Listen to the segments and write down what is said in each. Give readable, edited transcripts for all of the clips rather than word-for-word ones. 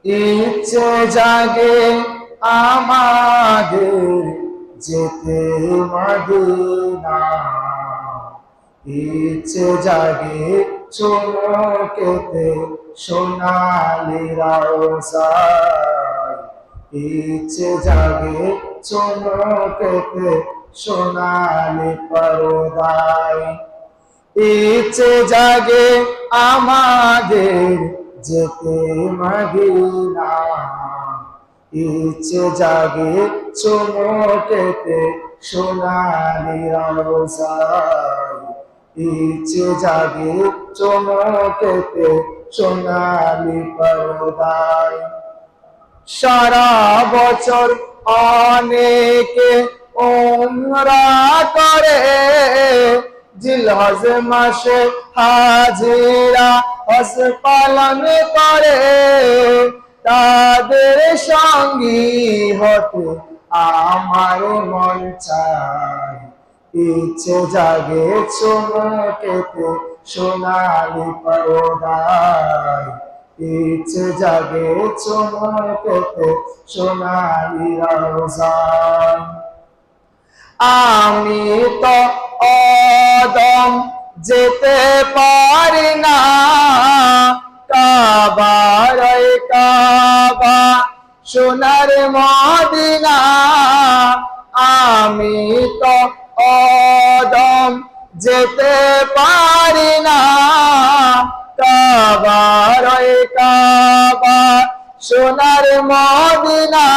ইচ্ছে জাগে আমাদের যেতে মদিনা, ইচ্ছে জাগে চমকেতে সোনালি রওজায়, ইচ্ছে জাগে চমকেতে সোনালি পর্দায়। ইচ্ছে জাগে আমাদের যেতে মদিনা, ইচ্ছে জাগে চমকেতে সোনালি রওজায়, ইচ্ছে জাগে চমকেতে সোনালি পর্দায়। সারা বছর অনেকে উমরা করে, জিলহজ মাসে হাজিরা হজ পালন করে, তাদের সঙ্গী হতে আমার মন চায়। ইচ্ছে জাগে চমকেতে সোনালি পর্দায়, ইচ্ছে জাগে চমকেতে সোনালি রওজায়। আমি তো অদম যেতে পারি না, কাবার কাবা সোনার মদিনা। আমি তো অদম যেতে পারি না, কাবার কাবা সোনার মদিনা।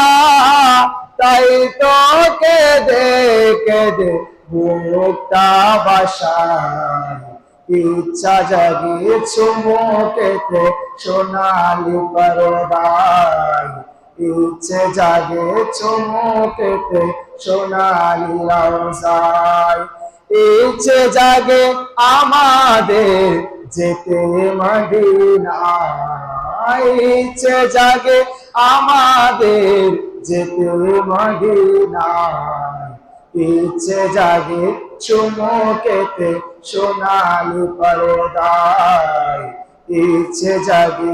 তাই তো কেঁদে কেঁদে বুকটা বাসায়, ইচ্ছা জাগে চমকেতে সোনালি পর্দায়, ইচ্ছে জাগে চমকেতে সোনালি রওজায়। ইচ্ছে জাগে আমাদের যেতে মদিনা, ইচ্ছে জাগে আমাদের যেতে মদিনা, ইচ্ছে জাগে চমকেতে সোনালি পর্দায়, ইচ্ছে জাগে